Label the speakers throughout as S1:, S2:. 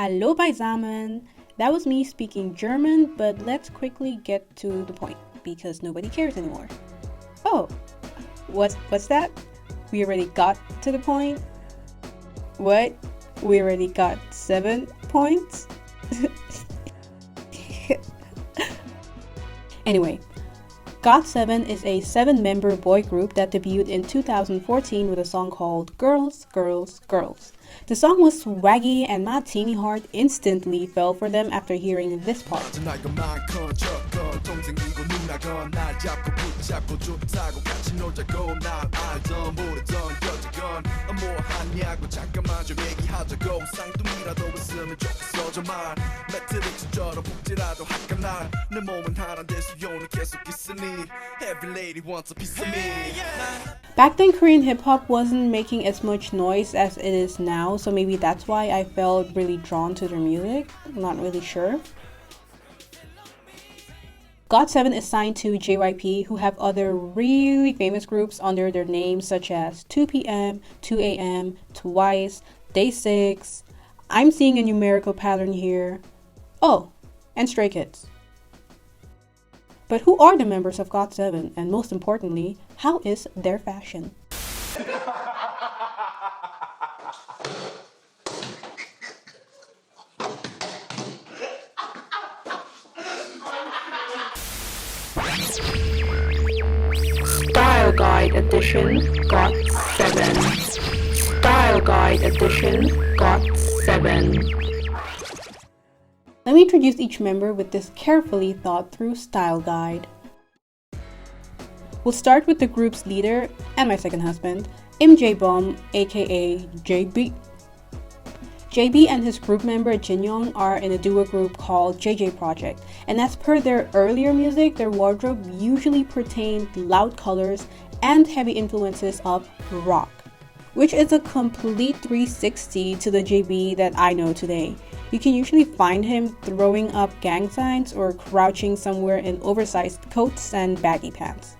S1: Hallo beisammen! That was me speaking German, but let's quickly get to the point, because nobody cares anymore. Oh, what's that? We already got to the point? What? We already got 7 points? Anyway, GOT7 is a 7-member boy group that debuted in 2014 with a song called Girls, Girls, Girls. The song was swaggy and my teeny heart instantly fell for them after hearing this part. Back then, Korean hip-hop wasn't making as much noise as it is now, so maybe that's why I felt really drawn to their music. I'm not really sure. GOT7 is signed to JYP, who have other really famous groups under their names such as 2PM, 2AM, Twice, Day6. I'm seeing a numerical pattern here. Oh, and Stray Kids. But who are the members of GOT7, and most importantly, how is their fashion? Style Guide Edition GOT7. Style Guide Edition GOT7. Let me introduce each member with this carefully thought through style guide. We'll start with the group's leader and my second husband, Im aka JB. JB and his group member Jinyoung are in a duo group called JJ Project, and as per their earlier music, their wardrobe usually pertained loud colors and heavy influences of rock, which is a complete 360 to the JB that I know today. You can usually find him throwing up gang signs or crouching somewhere in oversized coats and baggy pants.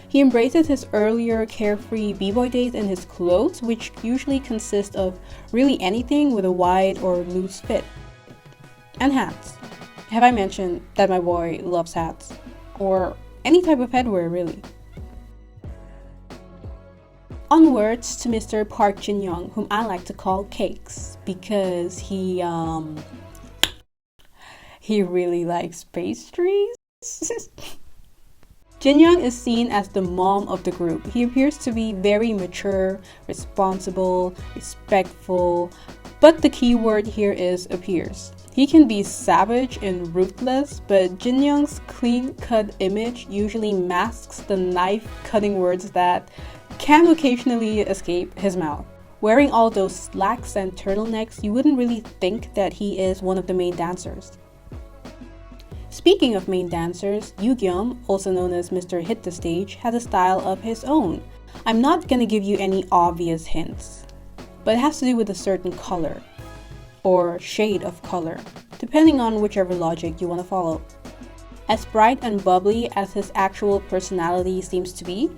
S1: He embraces his earlier carefree b-boy days in his clothes, which usually consist of really anything with a wide or loose fit. And hats. Have I mentioned that my boy loves hats? Or any type of headwear, really. Onwards to Mr. Park Jin-young, whom I like to call Cakes, because he really likes pastries. Jin-young is seen as the mom of the group. He appears to be very mature, responsible, respectful, but the key word here is appears. He can be savage and ruthless, but Jin-young's clean-cut image usually masks the knife-cutting words that can occasionally escape his mouth. Wearing all those slacks and turtlenecks, you wouldn't really think that he is one of the main dancers. Speaking of main dancers, Yu-gyum, also known as Mr. Hit the Stage, has a style of his own. I'm not gonna give you any obvious hints, but it has to do with a certain color, or shade of color, depending on whichever logic you want to follow. As bright and bubbly as his actual personality seems to be,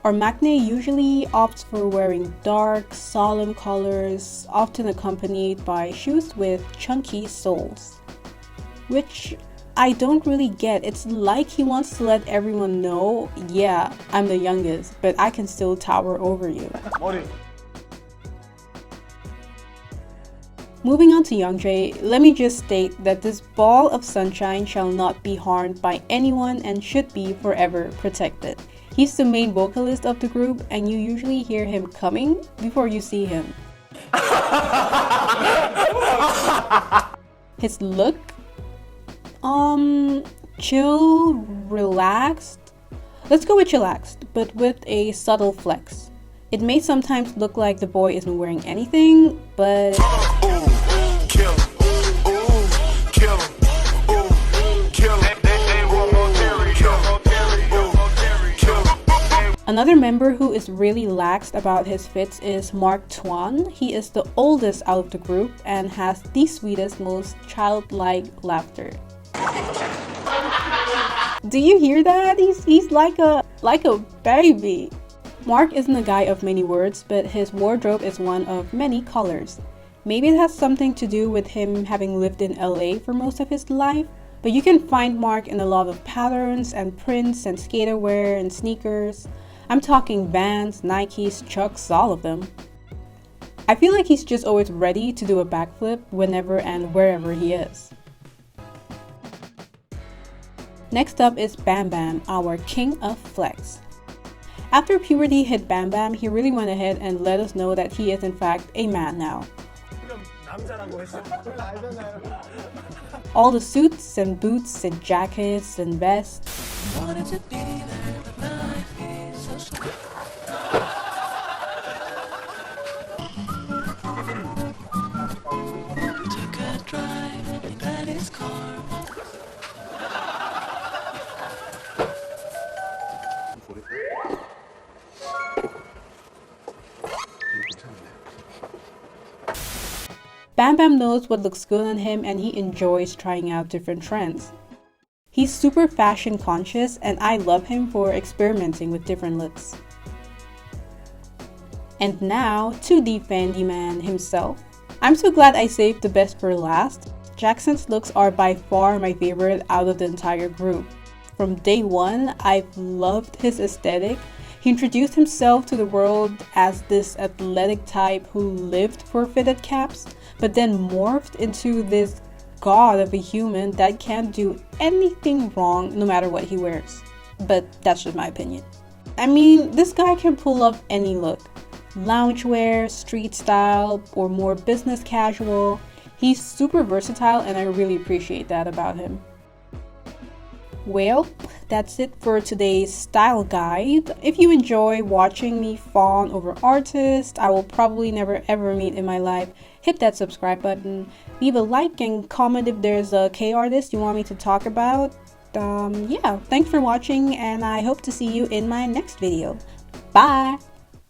S1: our maknae usually opts for wearing dark, solemn colors, often accompanied by shoes with chunky soles. Which I don't really get. It's like he wants to let everyone know, yeah, I'm the youngest, but I can still tower over you. Moving on to Youngjae, let me just state that this ball of sunshine shall not be harmed by anyone and should be forever protected. He's the main vocalist of the group, and you usually hear him coming before you see him. His look? Chill, relaxed? Let's go with chillaxed, but with a subtle flex. It may sometimes look like the boy isn't wearing anything, but another member who is really laxed about his fits is Mark Twan. He is the oldest out of the group and has the sweetest, most childlike laughter. Do you hear that? He's like a baby. Mark isn't a guy of many words, but his wardrobe is one of many colors. Maybe it has something to do with him having lived in LA for most of his life, but you can find Mark in a lot of patterns and prints and skater wear and sneakers. I'm talking Vans, Nikes, Chucks, all of them. I feel like he's just always ready to do a backflip whenever and wherever he is. Next up is Bam Bam, our king of flex. After puberty hit Bam Bam, he really went ahead and let us know that he is in fact a man now. All the suits and boots and jackets and vests. Bam Bam knows what looks good on him and he enjoys trying out different trends. He's super fashion conscious and I love him for experimenting with different looks. And now to the Fendi man himself. I'm so glad I saved the best for last. Jackson's looks are by far my favorite out of the entire group. From day one, I've loved his aesthetic. He introduced himself to the world as this athletic type who lived for fitted caps, but then morphed into this god of a human that can't do anything wrong no matter what he wears. But that's just my opinion. I mean, this guy can pull off any look. Loungewear, street style, or more business casual. He's super versatile and I really appreciate that about him. Well, that's it for today's style guide. If you enjoy watching me fawn over artists I will probably never ever meet in my life, hit that subscribe button, leave a like and comment if there's a K-artist you want me to talk about. Yeah, thanks for watching and I hope to see you in my next video. Bye!